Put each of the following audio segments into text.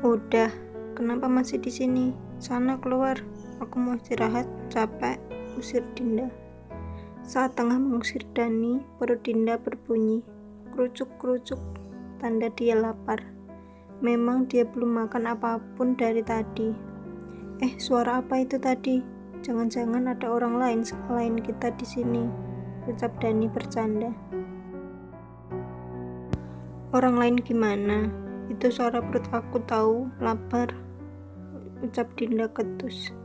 Udah, kenapa masih di sini? Sana keluar, aku mau istirahat, capek, usir Dinda. Saat tengah mengusir Dani, perut Dinda berbunyi, kerucuk-kerucuk, tanda dia lapar. Memang dia belum makan apapun dari tadi. Suara apa itu tadi? Jangan-jangan ada orang lain selain kita di sini, ucap Dani bercanda. Orang lain gimana? Itu suara perut aku tahu, lapar, ucap Dinda ketus.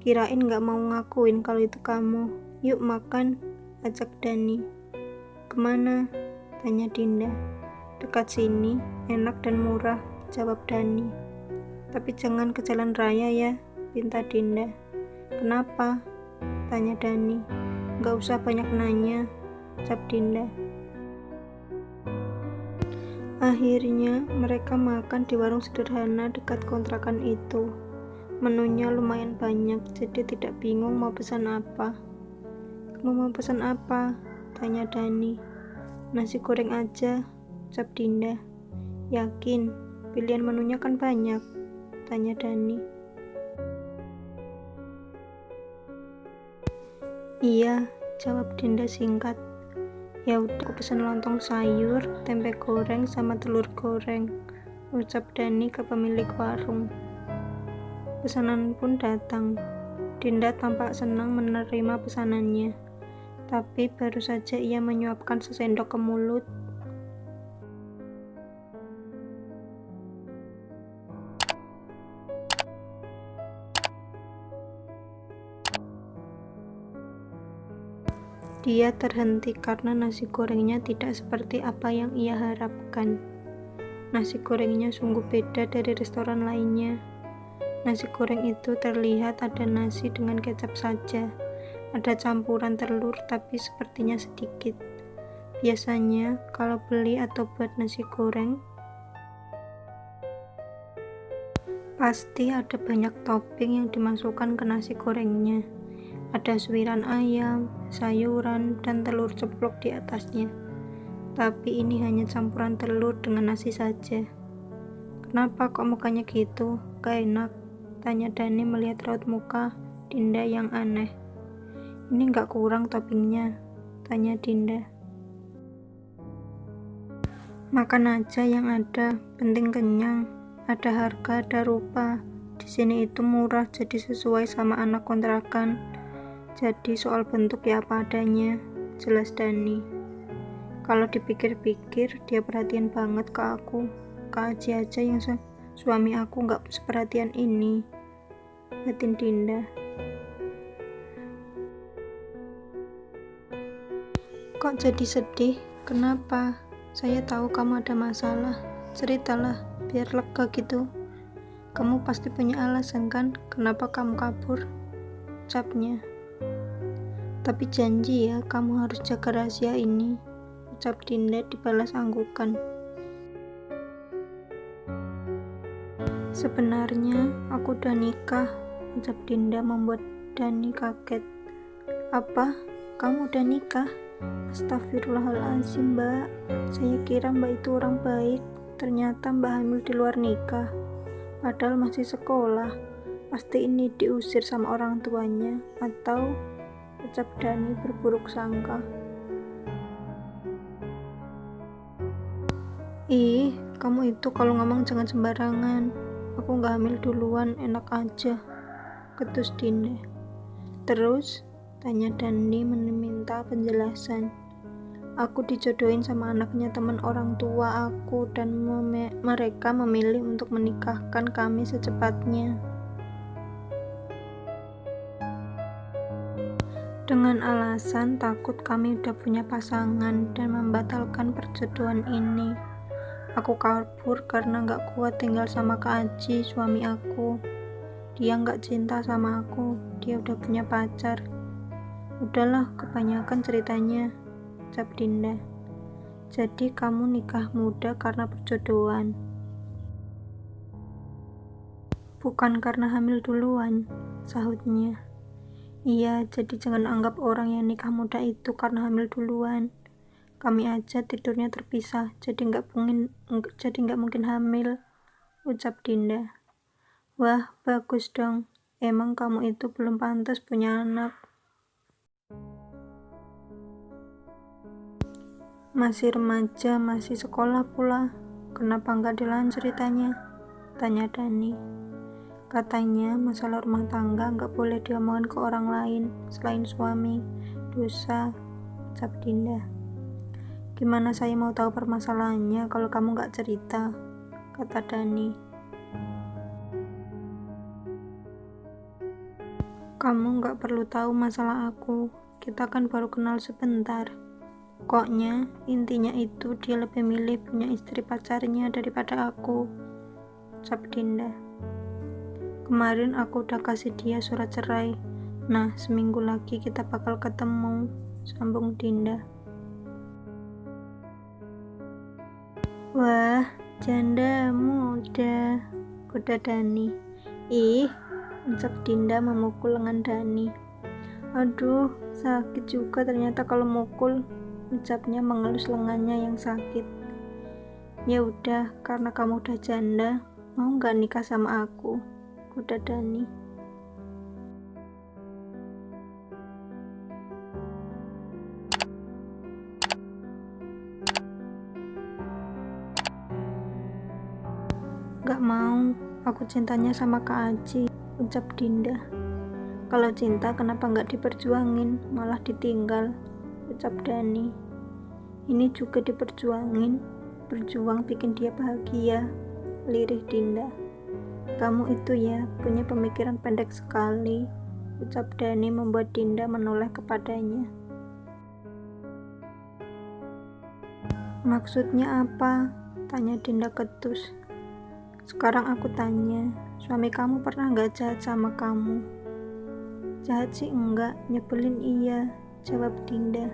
Kirain gak mau ngakuin kalau itu kamu. Yuk makan, ajak Dani. Kemana? Tanya Dinda. Dekat sini, enak dan murah, jawab Dani. Tapi jangan ke jalan raya ya, pinta Dinda. Kenapa? Tanya Dani. Gak usah banyak nanya, ucap Dinda. Akhirnya mereka makan di warung sederhana dekat kontrakan itu. Menunya lumayan banyak, jadi tidak bingung mau pesan apa. Kamu mau pesan apa? Tanya Dani. Nasi goreng aja, ucap Dinda. Yakin? Pilihan menunya kan banyak, tanya Dani. Iya, jawab Dinda singkat. Ya udah, aku pesan lontong sayur, tempe goreng, sama telur goreng, ucap Dani ke pemilik warung. Pesanan pun datang. Dinda tampak senang menerima pesanannya, tapi baru saja ia menyuapkan sesendok ke mulut, dia terhenti karena nasi gorengnya tidak seperti apa yang ia harapkan. Nasi gorengnya sungguh beda dari restoran lainnya. Nasi goreng itu terlihat ada nasi dengan kecap saja. Ada campuran telur tapi sepertinya sedikit. Biasanya kalau beli atau buat nasi goreng, pasti ada banyak topping yang dimasukkan ke nasi gorengnya. Ada suiran ayam, sayuran, dan telur ceplok di atasnya. Tapi ini hanya campuran telur dengan nasi saja. Kenapa kok mukanya gitu? Gak enak, tanya Dani melihat raut muka Dinda yang aneh. Ini gak kurang toppingnya, tanya Dinda. Makan aja yang ada, penting kenyang. Ada harga, ada rupa. Di sini itu murah, jadi sesuai sama anak kontrakan. Jadi soal bentuk ya apa adanya, jelas Dani. Kalau dipikir-pikir, dia perhatian banget ke aku. Kak Aji aja yang suami aku gak seperhatian ini, batin Dinda. Kok jadi sedih? Kenapa? Saya tahu kamu ada masalah. Ceritalah, biar lega gitu. Kamu pasti punya alasan kan, kenapa kamu kabur, ucapnya. Tapi janji ya, kamu harus jaga rahasia ini, ucap Dinda dibalas anggukan. Sebenarnya aku udah nikah, ucap Dinda membuat Dani kaget. Apa? Kamu udah nikah? Astagfirullahaladzim, Mbak. Saya kira Mbak itu orang baik, ternyata Mbak hamil di luar nikah. Padahal masih sekolah. Pasti ini diusir sama orang tuanya, atau, ucap Dani berburuk sangka. Ih, kamu itu kalau ngomong jangan sembarangan. Aku gak hamil duluan, enak aja, ketus Dinda. Terus, tanya Dani meminta penjelasan. Aku dijodohin sama anaknya teman orang tua aku dan mereka memilih untuk menikahkan kami secepatnya. Dengan alasan takut kami udah punya pasangan dan membatalkan perjodohan ini. Aku kabur karena gak kuat tinggal sama Kak Aji, suami aku. Dia gak cinta sama aku, dia udah punya pacar. Udahlah, kebanyakan ceritanya, ucap Dinda. Jadi kamu nikah muda karena perjodohan? Bukan karena hamil duluan, sahutnya. Iya, jadi jangan anggap orang yang nikah muda itu karena hamil duluan. Kami aja tidurnya terpisah, jadi nggak mungkin hamil, ucap Dinda. Wah, bagus dong. Emang kamu itu belum pantas punya anak. Masih remaja, masih sekolah pula. Kenapa nggak dilanjut ceritanya? Tanya Dani. Katanya masalah rumah tangga nggak boleh diomongin ke orang lain selain suami. Dosa, ucap Dinda. Gimana saya mau tahu permasalahannya kalau kamu nggak cerita? Kata Dani. Kamu nggak perlu tahu masalah aku, kita kan baru kenal sebentar. Pokoknya, intinya itu dia lebih milih punya istri pacarnya daripada aku, ucap Dinda. Kemarin aku udah kasih dia surat cerai. Nah, seminggu lagi kita bakal ketemu, sambung Dinda. Wah, janda muda, kuda Dani. Ih, ucap Dinda memukul lengan Dani. Aduh, sakit juga ternyata kalau mukul, ucapnya mengelus lengannya yang sakit. Ya udah, karena kamu udah janda, mau gak nikah sama aku? Kuda Dani. Gak mau, aku cintanya sama Kak Aji, ucap Dinda. Kalau cinta kenapa nggak diperjuangin, malah ditinggal, ucap Dani. Ini juga diperjuangin, berjuang bikin dia bahagia, lirih Dinda. Kamu itu ya, punya pemikiran pendek sekali, ucap Dani membuat Dinda menoleh kepadanya. Maksudnya apa? Tanya Dinda ketus. Sekarang aku tanya, suami kamu pernah nggak jahat sama kamu? Jahat sih enggak, nyebelin iya, jawab Dinda.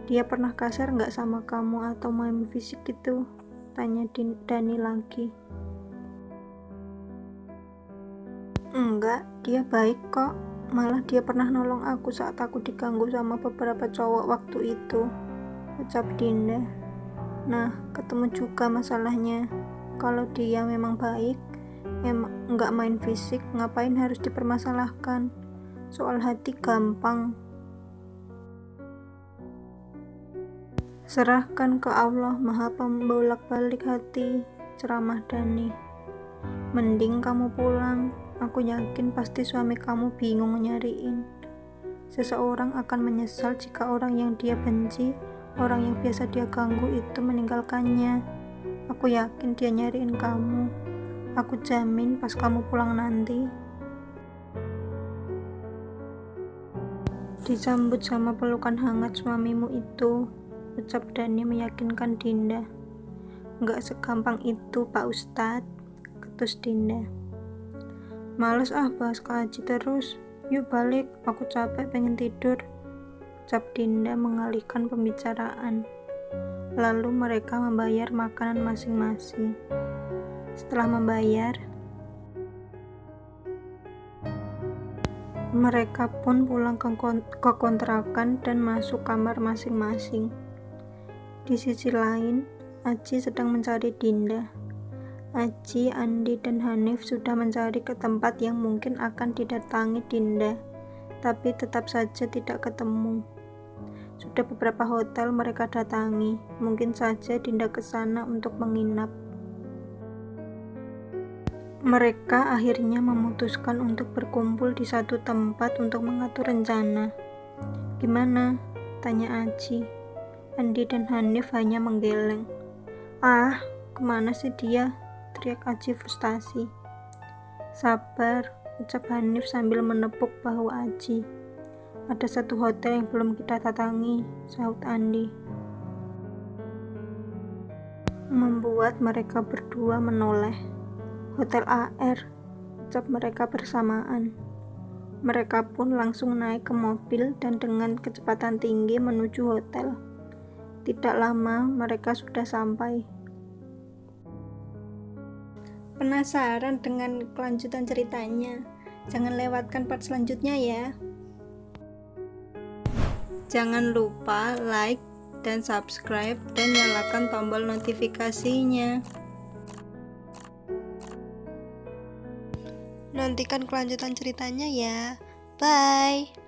Dia pernah kasar nggak sama kamu atau main fisik gitu? Tanya Dani lagi. Enggak, dia baik kok. Malah dia pernah nolong aku saat aku diganggu sama beberapa cowok waktu itu, ucap Dinda. Nah, ketemu juga masalahnya. Kalau dia memang baik, nggak main fisik, ngapain harus dipermasalahkan? Soal hati gampang. Serahkan ke Allah, Maha Pembolak-balik hati, ceramah Dani. Mending kamu pulang, aku yakin pasti suami kamu bingung nyariin. Seseorang akan menyesal jika orang yang dia benci, orang yang biasa dia ganggu itu meninggalkannya. Aku yakin dia nyariin kamu. Aku jamin pas kamu pulang nanti, disambut sama pelukan hangat suamimu itu, ucap Dani meyakinkan Dinda. Nggak segampang itu Pak Ustadz, ketus Dinda. Males bahas Kak Aji terus, yuk balik, aku capek pengen tidur, ucap Dinda mengalihkan pembicaraan. Lalu mereka membayar makanan masing-masing. Setelah membayar, mereka pun pulang ke kontrakan dan masuk kamar masing-masing. Di sisi lain, Aji sedang mencari Dinda. Aji, Andi, dan Hanif sudah mencari ke tempat yang mungkin akan didatangi Dinda, tapi tetap saja tidak ketemu. Sudah beberapa hotel mereka datangi, mungkin saja Dinda ke sana untuk menginap. Mereka akhirnya memutuskan untuk berkumpul di satu tempat untuk mengatur rencana. Gimana? Tanya Aji. Andi dan Hanif hanya menggeleng. Kemana sih dia? Teriak Aji frustasi. Sabar, ucap Hanif sambil menepuk bahu Aji. Ada satu hotel yang belum kita datangi, sahut Andi. Membuat mereka berdua menoleh. Hotel AR, ucap mereka bersamaan. Mereka pun langsung naik ke mobil dan dengan kecepatan tinggi menuju hotel. Tidak lama mereka sudah sampai. Penasaran dengan kelanjutan ceritanya? Jangan lewatkan part selanjutnya ya. Jangan lupa like dan subscribe dan nyalakan tombol notifikasinya. Nantikan kelanjutan ceritanya ya. Bye.